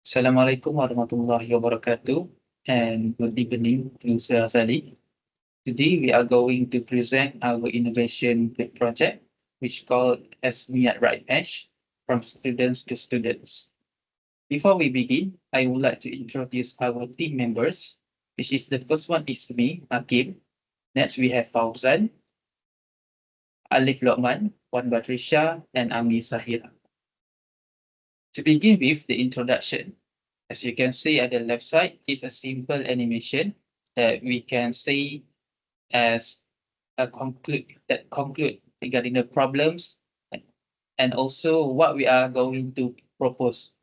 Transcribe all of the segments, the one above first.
Assalamualaikum warahmatullahi wabarakatuh and good evening to Sally. Today we are going to present our innovation project which called as Niat Right Mesh from students to students. Before we begin, I would like to introduce our team members, which is the first one is me, Hakim. Next we have Fauzan, Alif Lokman, Wan Batrisha, and Ami Sahira. To begin with the introduction, as you can see at the left side is a simple animation that we can see as a conclude regarding the problems and also what we are going to propose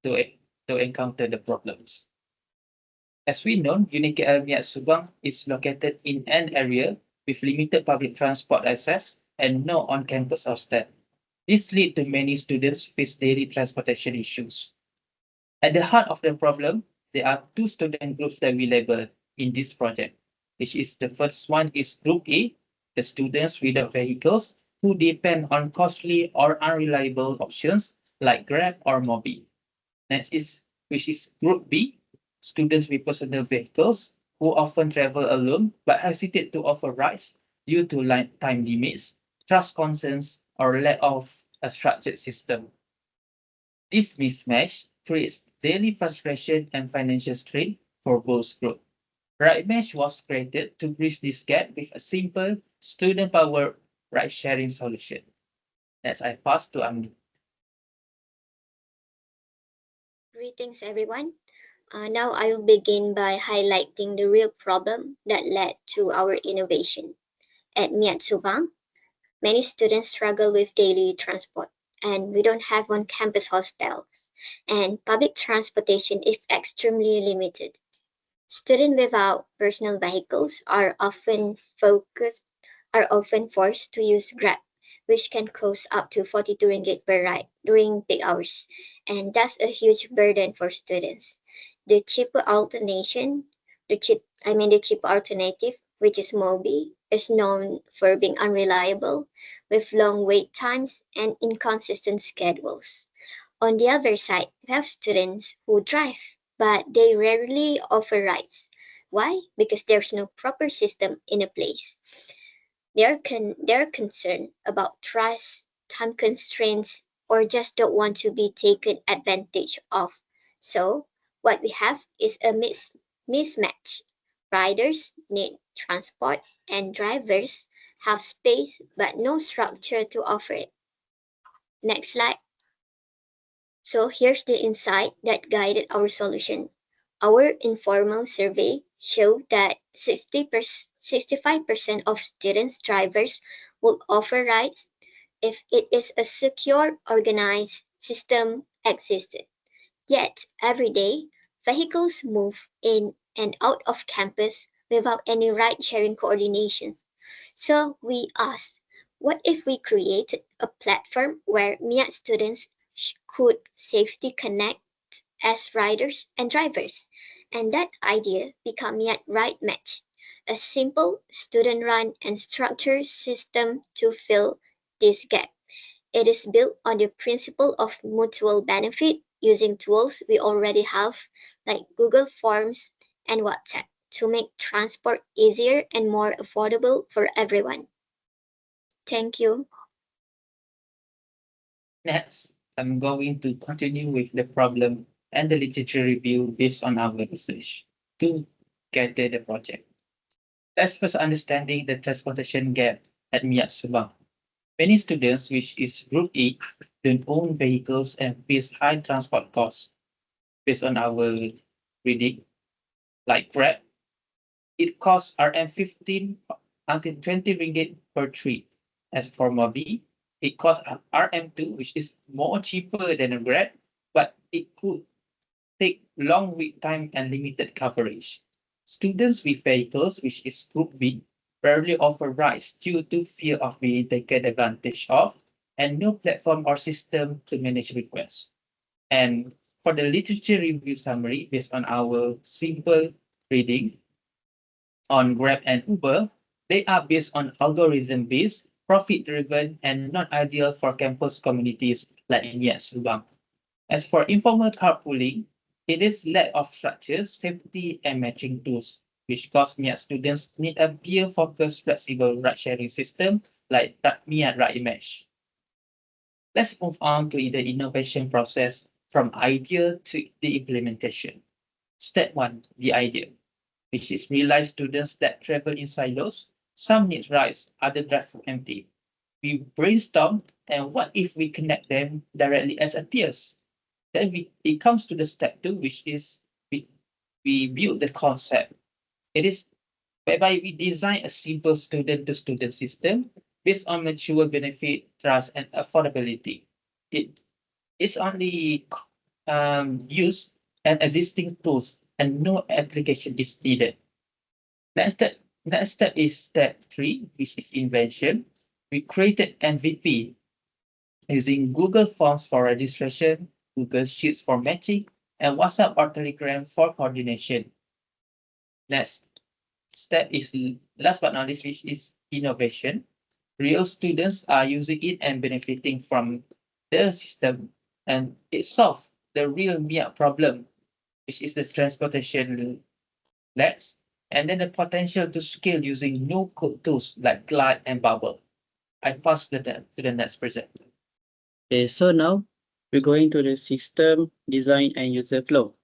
to to encounter the problems. As we know, Unique Almiat Subang is located in an area with limited public transport access and no on-campus hostel. This leads to many students face daily transportation issues. At the heart of the problem, there are two student groups that we label in this project, which is the first one is Group A, the students without vehicles who depend on costly or unreliable options like Grab or Mobi. Next is which is Group B, students with personal vehicles who often travel alone but hesitate to offer rides due to time limits, trust concerns, or lack of a structured system. This mismatch creates daily frustration and financial strain for both groups. RightMesh was created to bridge this gap with a simple student-powered ride-sharing solution. As I pass to Ami. Greetings, everyone. Now I will begin by highlighting the real problem that led to our innovation. At Miat Subang, many students struggle with daily transport, and we don't have on campus hostels, and public transportation is extremely limited. Students without personal vehicles are often forced to use Grab, which can cost up to 42 ringgit per ride during peak hours, and that's a huge burden for students. The cheaper alternation, the cheap alternative, which is Mobi, is known for being unreliable, with long wait times and inconsistent schedules. On the other side, we have students who drive, but they rarely offer rides. Why? Because there's no proper system in a place. They're concerned about trust, time constraints, or just don't want to be taken advantage of. So, what we have is a mismatch. Riders need transport, and drivers have space but no structure to offer it. Next slide. So here's the insight that guided our solution. Our informal survey showed that 65% of students drivers will offer rides if it is a secure, organized system existed. Yet every day, vehicles move in and out of campus without any ride-sharing coordination. So we asked, what if we created a platform where MIAT students could safely connect as riders and drivers? And that idea became MIAT Ride Match, a simple student-run and structured system to fill this gap. It is built on the principle of mutual benefit using tools we already have like Google Forms and WhatsApp to make transport easier and more affordable for everyone. Thank you. Next, I'm going to continue with the problem and the literature review based on our research to gather the project. Let's first understanding the transportation gap at Miat Subang. Many students, which is Group A, don't own vehicles and face high transport costs based on our reading, like Grab. It costs RM 15 until 20 ringgit per trip. As for Mobi, it costs RM2, which is more cheaper than a Grab, but it could take long wait time and limited coverage. Students with vehicles, which is Group B, rarely offer rides due to fear of being taken advantage of and no platform or system to manage requests. And for the literature review summary, based on our simple reading on Grab and Uber, they are based on algorithm-based, profit-driven, and not ideal for campus communities like in Subang. As for informal carpooling, It is lack of structure, safety, and matching tools, which cause MIAT students need a peer-focused, flexible ride-sharing system like MIAT Ride Mesh. Let's move on to the innovation process from idea to the implementation. Step 1, the idea, which is realize students that travel in silos. Some need rides, others drive empty. We brainstorm, and what if we connect them directly as a peers? Then it comes to the step 2, which is we, we build the concept. It is whereby we design a simple student-to-student system based on mutual benefit, trust, and affordability. It is only use and existing tools and no application is needed. Next step, next step is step 3, which is invention. We created MVP using Google Forms for registration, Google Sheets for matching, and WhatsApp or Telegram for coordination. Next step is last but not least, which is innovation. Real students are using it and benefiting from the system, and it solves the real MIA problem, which is the transportation lags, and then the potential to scale using no-code tools like Glide and Bubble. I pass to the next presenter. Okay, so now we're going to the system design and user flow.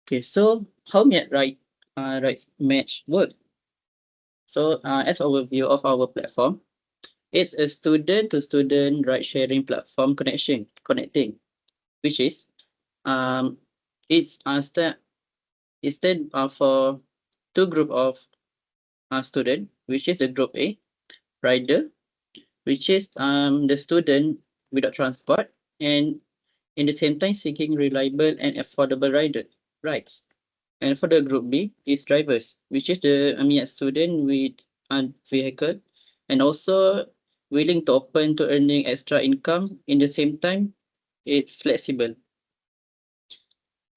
Okay, so how MIAT Ride Match work? So as overview of our platform, it's a student-to-student ride-sharing platform connecting, which is um it's stand for two group of student, which is the group A, rider, which is the student without transport and in the same time seeking reliable and affordable rides. And for the group B is drivers, which is the student with a vehicle and also willing to open to earning extra income in the same time it's flexible.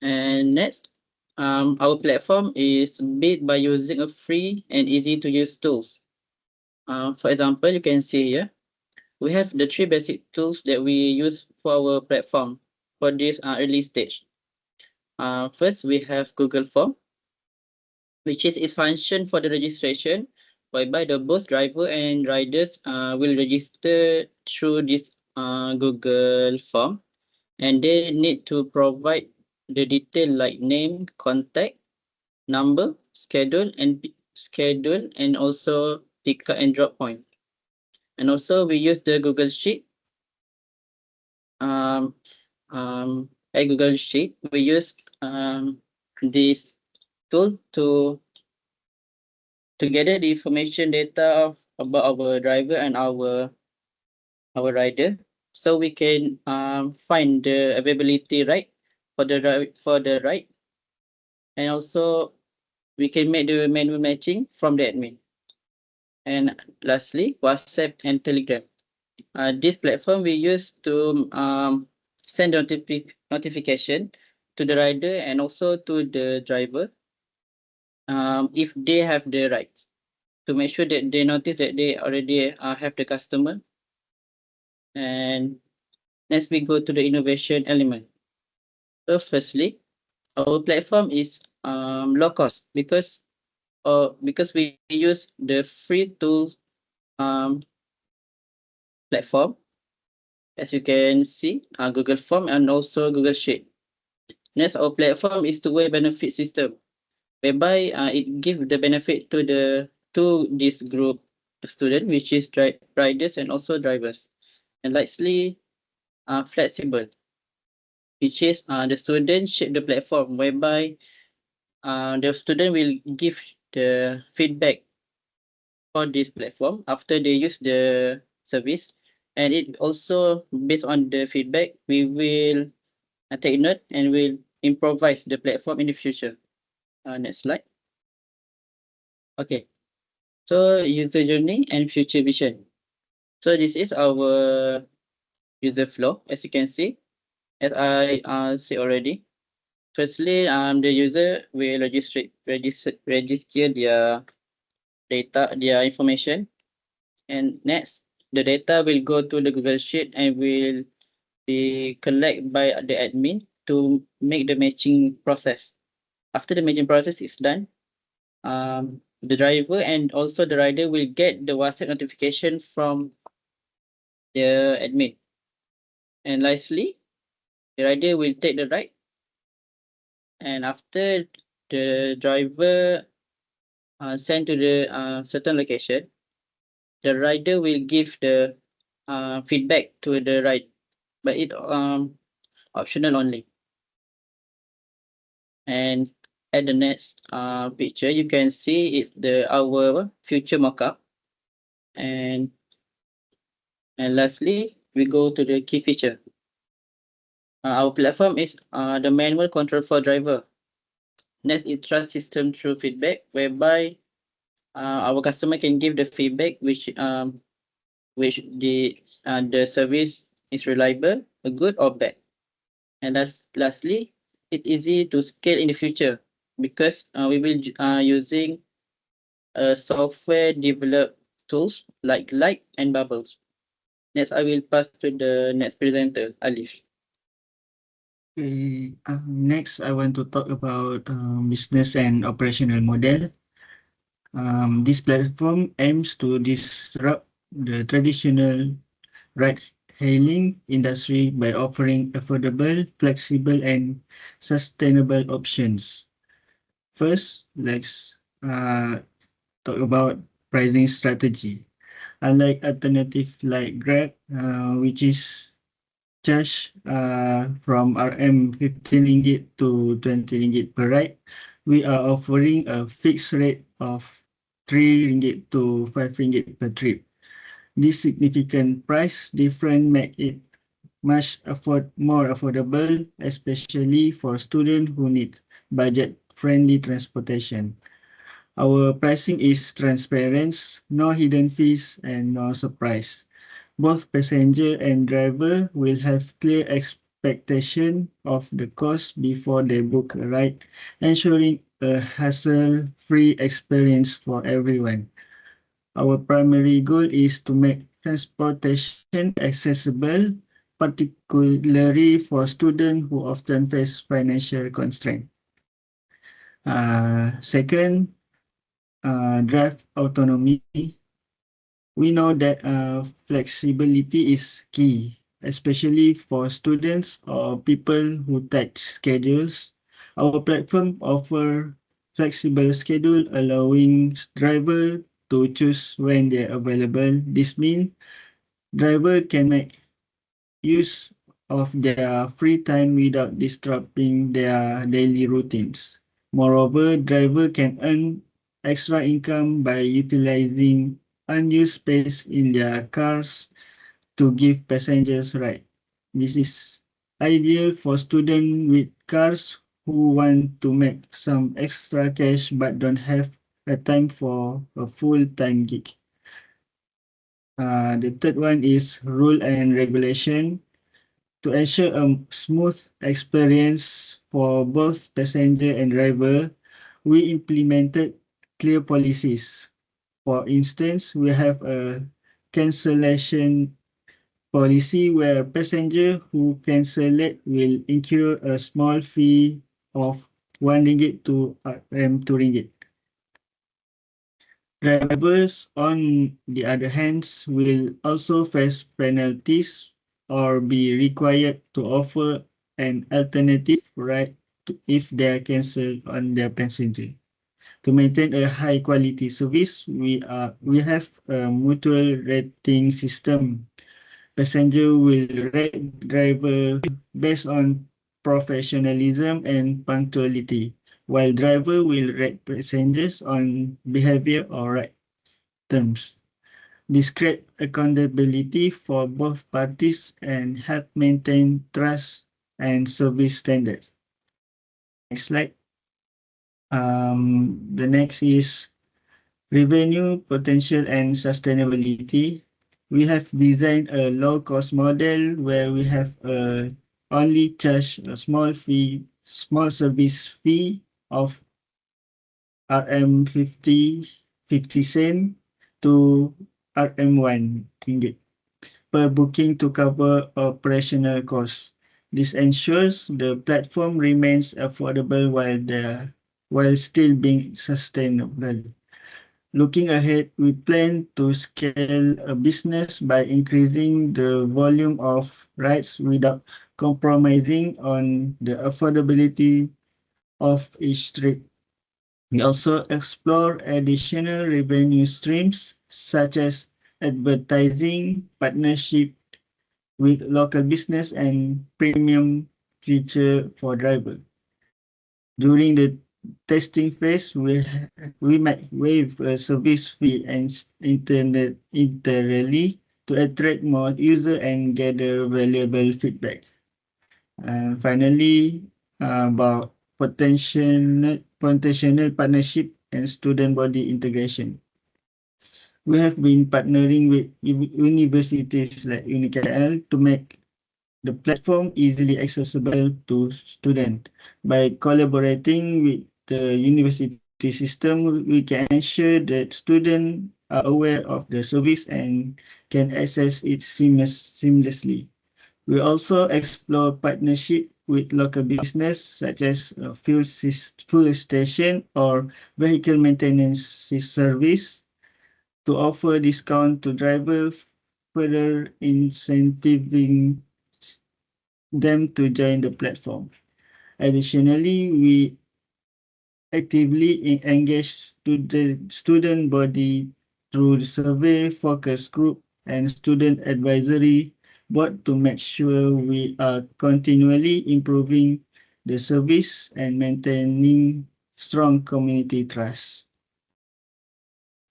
And next, our platform is built by using a free and easy to use tools. For example, you can see here, we have the three basic tools that we use for our platform for this early stage. First, we have Google Form, which is a function for the registration, whereby the both driver and riders will register through this Google Form, and they need to provide the detail like name, contact, number, schedule, and also pick up and drop point. And also we use the Google Sheet. Um, at Google Sheet, we use this tool to gather the information data about our driver and our rider, so we can find the availability right for the ride, and also we can make the manual matching from the admin. And lastly, WhatsApp and Telegram. This platform we use to send notification to the rider and also to the driver if they have the rights, to make sure that they notice that they already have the customer. And next we go to the innovation element. So firstly, our platform is low cost because we use the free tool um, platform, as you can see, Google Form and also Google Sheet. Next, our platform is two-way benefit system, whereby it gives the benefit to this group student, which is riders and also drivers, and lastly, flexible, which is the student shape the platform, whereby the student will give the feedback for this platform after they use the service, and it also based on the feedback we will take note and will improvise the platform in the future. Next slide. Okay, so user journey and future vision. So this is our user flow, as you can see, as I said already. Firstly, the user will register their data, their information, and next, the data will go to the Google Sheet and will be collected by the admin to make the matching process. After the matching process is done, the driver and also the rider will get the WhatsApp notification from the admin. And lastly, the rider will take the ride. And after the driver sent to the certain location, the rider will give the feedback to the ride, but it optional only. And at the next picture, you can see it's our future mockup. And lastly, we go to the key feature. Our platform is the manual control for driver. Next is trust system through feedback, whereby our customer can give the feedback which the service is reliable, good or bad. And lastly, it's easy to scale in the future because we will using software developed tools like Light and Bubbles. Next, I will pass to the next presenter, Alif. Okay, next I want to talk about business and operational model. This platform aims to disrupt the traditional ride-hailing industry by offering affordable, flexible, and sustainable options. First, let's talk about pricing strategy. Unlike alternative like Grab, which is charged from RM 15 ringgit to 20 ringgit per ride, we are offering a fixed rate of 3 ringgit to 5 ringgit per trip. This significant price difference make it much more affordable, especially for students who need budget-friendly transportation. Our pricing is transparent, no hidden fees, and no surprise. Both passenger and driver will have clear expectation of the cost before they book a ride, ensuring a hassle-free experience for everyone. Our primary goal is to make transportation accessible, particularly for students who often face financial constraints. Second, drive autonomy. We know that flexibility is key, especially for students or people who tight schedules. Our platform offers flexible schedule, allowing driver to choose when they're available. This means driver can make use of their free time without disrupting their daily routines. Moreover, driver can earn extra income by utilizing unused space in their cars to give passengers ride. This is ideal for students with cars who want to make some extra cash but don't have a time for a full-time gig. The third one is rule and regulation. To ensure a smooth experience for both passenger and driver, we implemented clear policies. For instance, we have a cancellation policy where passenger who cancel it will incur a small fee of 1 ringgit to 2 ringgit. Drivers, on the other hand, will also face penalties or be required to offer an alternative ride if they are cancelled on their passenger. To maintain a high quality service, we have a mutual rating system. Passenger will rate driver based on professionalism and punctuality, while driver will rate passengers on behavior or ride terms. This creates accountability for both parties and help maintain trust and service standards. Next slide. The next is revenue potential and sustainability. We have designed a low-cost model where we have only charge a small service fee of RM 50 cent to RM 1 ringgit per booking to cover operational costs. This ensures the platform remains affordable while still being sustainable. Looking ahead, we plan to scale a business by increasing the volume of rides without compromising on the affordability of each trip. We also explore additional revenue streams such as advertising, partnership with local business, and premium feature for driver. During the testing phase, we might waive a service fee and internet entirely to attract more user and gather valuable feedback. And finally, about potential partnership and student body integration. We have been partnering with universities like UniKL to make the platform easily accessible to students. By collaborating with the university system, we can ensure that students are aware of the service and can access it seamlessly. We also explore partnership with local business such as fuel station or vehicle maintenance service to offer discount to drivers, further incentivizing them to join the platform. Additionally, we actively engage student body through the survey, focus group, and student advisory board to make sure we are continually improving the service and maintaining strong community trust.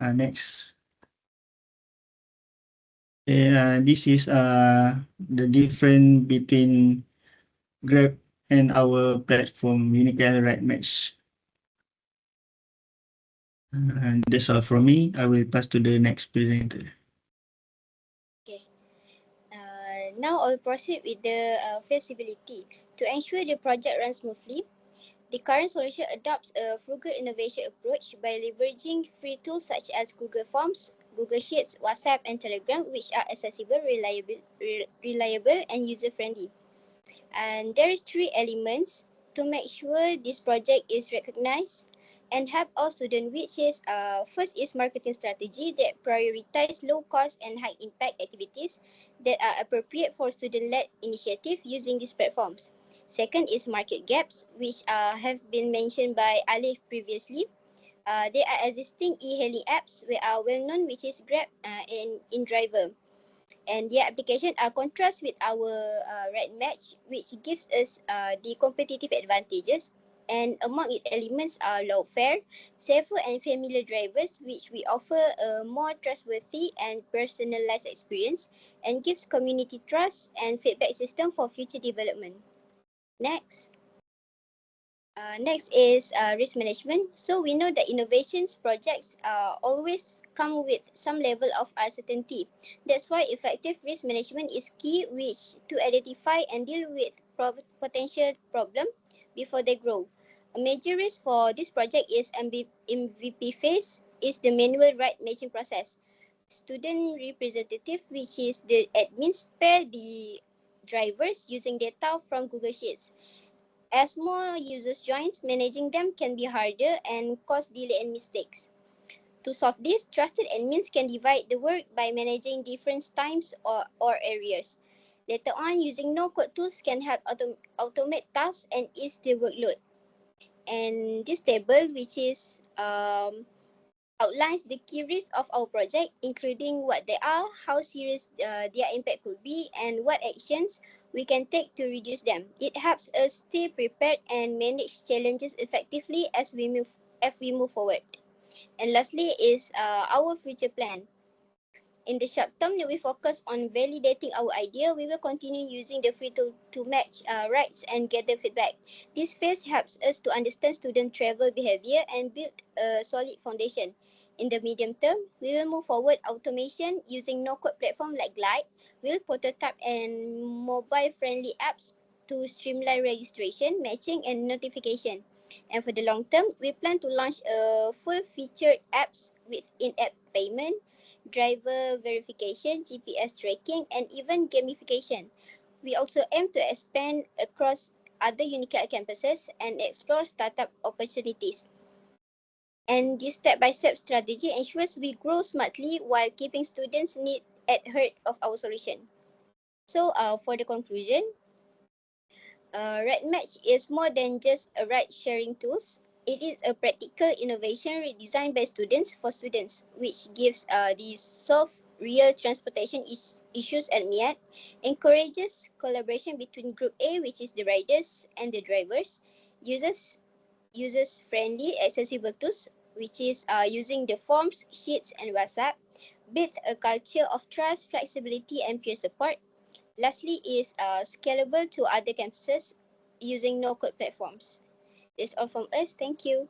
Next. This is the difference between Grab and our platform, Unicare Ride Match. And that's all from me. I will pass to the next presenter. Okay. Now I'll proceed with the feasibility. To ensure the project runs smoothly, the current solution adopts a frugal innovation approach by leveraging free tools such as Google Forms, Google Sheets, WhatsApp, and Telegram, which are accessible, reliable, and user-friendly. And there is three elements to make sure this project is recognized and help our student, which is first is marketing strategy that prioritize low cost and high impact activities that are appropriate for student-led initiative using these platforms. Second is market gaps, which have been mentioned by Alif previously. There are existing e-hailing apps which are well known, which is Grab and InDriver, and their application are contrast with our Ride Match, which gives us the competitive advantages. And among its elements are low fare, safer and familiar drivers, which we offer a more trustworthy and personalized experience and gives community trust and feedback system for future development. Next. Next is risk management. So we know that innovations projects always come with some level of uncertainty. That's why effective risk management is key, which to identify and deal with potential problem before they grow. A major risk for this project is MVP phase is the manual right matching process. Student representative, which is the admins, pair the drivers using data from Google Sheets. As more users join, managing them can be harder and cause delay and mistakes. To solve this, trusted admins can divide the work by managing different times or areas. Later on, using no-code tools can help automate tasks and ease the workload. And this table, which is outlines the key risks of our project, including what they are, how serious their impact could be, and what actions we can take to reduce them. It helps us stay prepared and manage challenges effectively as we move forward. And lastly is our future plan. In the short term, we focus on validating our idea. We will continue using the free tool to match rights and gather feedback. This phase helps us to understand student travel behavior and build a solid foundation. In the medium term, we will move forward automation using no-code platform like Glide. We'll prototype and mobile-friendly apps to streamline registration, matching, and notification. And for the long term, we plan to launch a full-featured apps with in-app payment, driver verification, GPS tracking, and even gamification. We also aim to expand across other Unicad campuses and explore startup opportunities. And this step-by-step strategy ensures we grow smartly while keeping students' needs at heart of our solution. So, for the conclusion, RedMatch is more than just a ride-sharing tools. It is a practical innovation designed by students for students, which gives the solve real transportation issues at MIAT, encourages collaboration between Group A, which is the riders, and the drivers, users friendly, accessible tools, which is using the forms, sheets, and WhatsApp, build a culture of trust, flexibility, and peer support. Lastly, is scalable to other campuses using no-code platforms. That's all from us. Thank you.